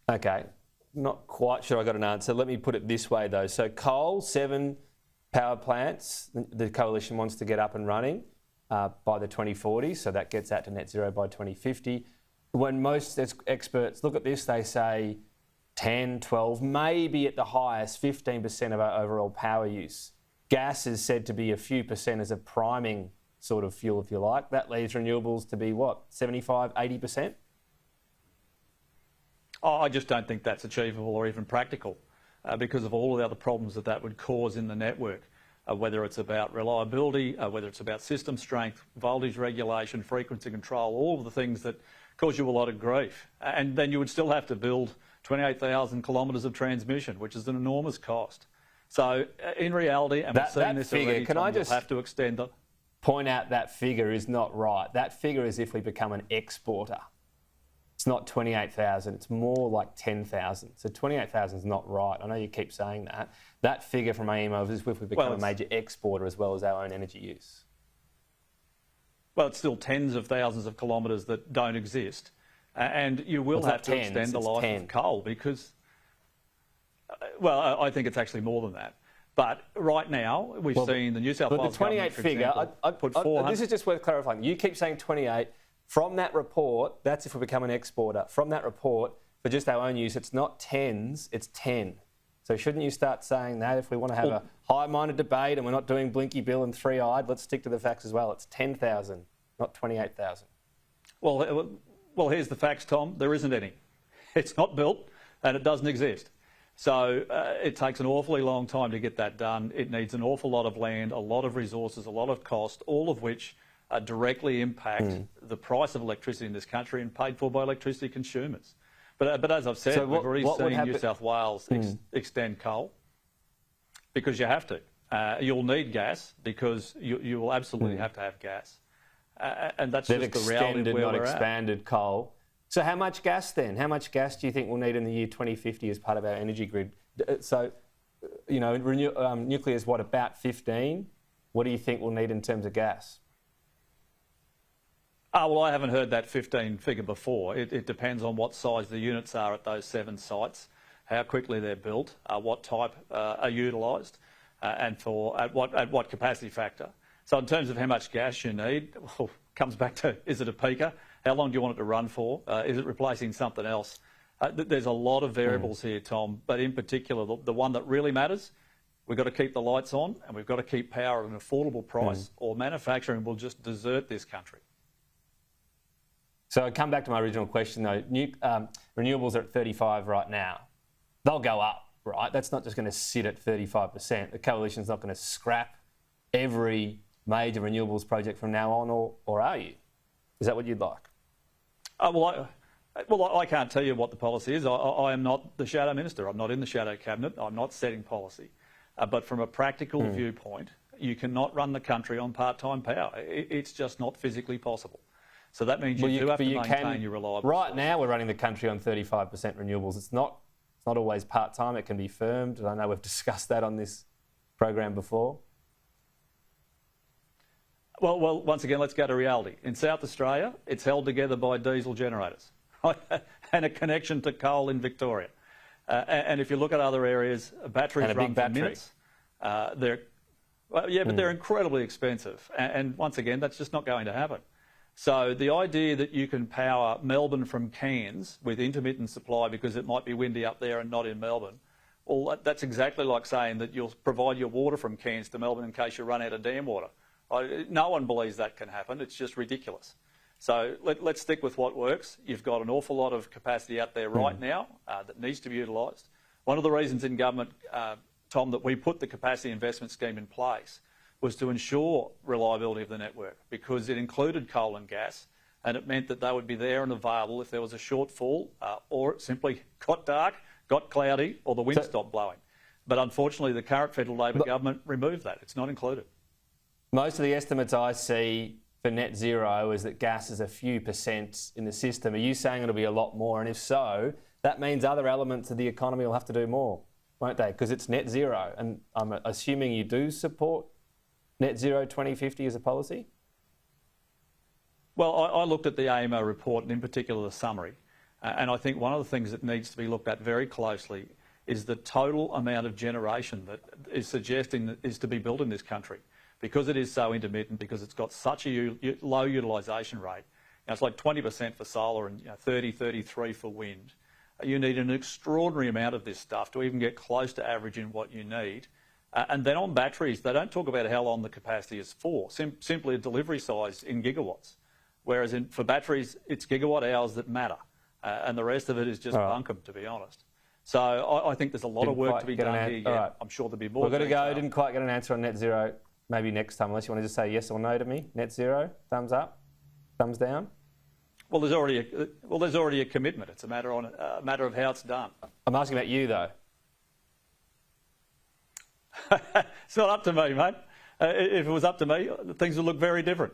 Okay, not quite sure I got an answer. Let me put it this way though. So coal, 7 power plants, the coalition wants to get up and running by the 2040s, so that gets out to net zero by 2050. When most experts look at this, they say 10, 12, maybe at the highest 15% of our overall power use. Gas is said to be a few percent as a priming sort of fuel, if you like. That leaves renewables to be what, 75, 80%? Oh, I just don't think that's achievable or even practical because of all the other problems that would cause in the network, whether it's about reliability, whether it's about system strength, voltage regulation, frequency control, all of the things that cause you a lot of grief. And then you would still have to build 28,000 kilometres of transmission, which is an enormous cost. So in reality, and we've seen this already, Tom, you'll have to extend it. Point out that figure is not right. That figure is if we become an exporter. It's not 28,000, it's more like 10,000. So 28,000 is not right. I know you keep saying that. That figure from AEMO is if we become a major exporter as well as our own energy use. Well, it's still tens of thousands of kilometres that don't exist. And you will have to extend the life of coal because, well, I think it's actually more than that. But right now, we've seen the New South Wales government, for example, put 400... This is just worth clarifying. You keep saying 28. From that report, that's if we become an exporter. From that report, for just our own use, it's not tens, it's 10. So shouldn't you start saying that if we want to have a high-minded debate and we're not doing Blinky Bill and three-eyed, let's stick to the facts as well. It's 10,000, not 28,000. Well, here's the facts, Tom. There isn't any. It's not built and it doesn't exist. So it takes an awfully long time to get that done. It needs an awful lot of land, a lot of resources, a lot of cost, all of which directly impact the price of electricity in this country and paid for by electricity consumers. But as I've said, we've already seen New South Wales extend coal because you have to. You'll need gas because you will absolutely have to have gas. And that's just the reality of where we're at. Expanded coal. So how much gas then? How much gas do you think we'll need in the year 2050 as part of our energy grid? So, you know, nuclear is what, about 15? What do you think we'll need in terms of gas? Well, I haven't heard that 15 figure before. It depends on what size the units are at those 7 sites, how quickly they're built, what type are utilised, and at what capacity factor. So in terms of how much gas you need, well, comes back to, is it a peaker? How long do you want it to run for? Is it replacing something else? There's a lot of variables here, Tom, but in particular, the one that really matters, we've got to keep the lights on and we've got to keep power at an affordable price or manufacturing will just desert this country. So I come back to my original question though. Renewables are at 35 right now. They'll go up, right? That's not just going to sit at 35%. The coalition's not going to scrap every major renewables project from now on, or are you? Is that what you'd like? Well, I can't tell you what the policy is. I am not the shadow minister. I'm not in the shadow cabinet. I'm not setting policy. But from a practical viewpoint, you cannot run the country on part-time power. It's just not physically possible. So that means you do have to maintain your reliable Right now we're running the country on 35% renewables. It's not always part-time. It can be firmed. I know we've discussed that on this program before. Well, once again, let's go to reality. In South Australia, it's held together by diesel generators and a connection to coal in Victoria. And if you look at other areas, batteries run for minutes. But they're incredibly expensive. And once again, that's just not going to happen. So the idea that you can power Melbourne from Cairns with intermittent supply because it might be windy up there and not in Melbourne, well, that's exactly like saying that you'll provide your water from Cairns to Melbourne in case you run out of dam water. No one believes that can happen. It's just ridiculous. So let's stick with what works. You've got an awful lot of capacity out there right now that needs to be utilised. One of the reasons in government, Tom, that we put the capacity investment scheme in place was to ensure reliability of the network because it included coal and gas and it meant that they would be there and available if there was a shortfall or it simply got dark, got cloudy or the wind stopped blowing. But unfortunately, the current federal Labor government removed that. It's not included. Most of the estimates I see for net zero is that gas is a few percent in the system. Are you saying it'll be a lot more? And if so, that means other elements of the economy will have to do more, won't they? Because it's net zero. And I'm assuming you do support net zero 2050 as a policy? Well, I looked at the AEMO report and in particular the summary. And I think one of the things that needs to be looked at very closely is the total amount of generation that is suggesting that is to be built in this country. Because it is so intermittent, because it's got such a low utilisation rate. It's like 20% for solar and 30, 33 for wind. You need an extraordinary amount of this stuff to even get close to averaging what you need. And then on batteries, they don't talk about how long the capacity is for, simply a delivery size in gigawatts. Whereas for batteries, it's gigawatt hours that matter. And the rest of it is just bunkum, to be honest. So I think there's a lot of work to be done here. Right. I'm sure there'll be more. We've got to go. Didn't quite get an answer on net zero. Maybe next time, unless you want to just say yes or no to me. Net zero, thumbs up, thumbs down. Well, there's already a commitment. It's a matter of how it's done. I'm asking about you, though. It's not up to me, mate. If it was up to me, things would look very different.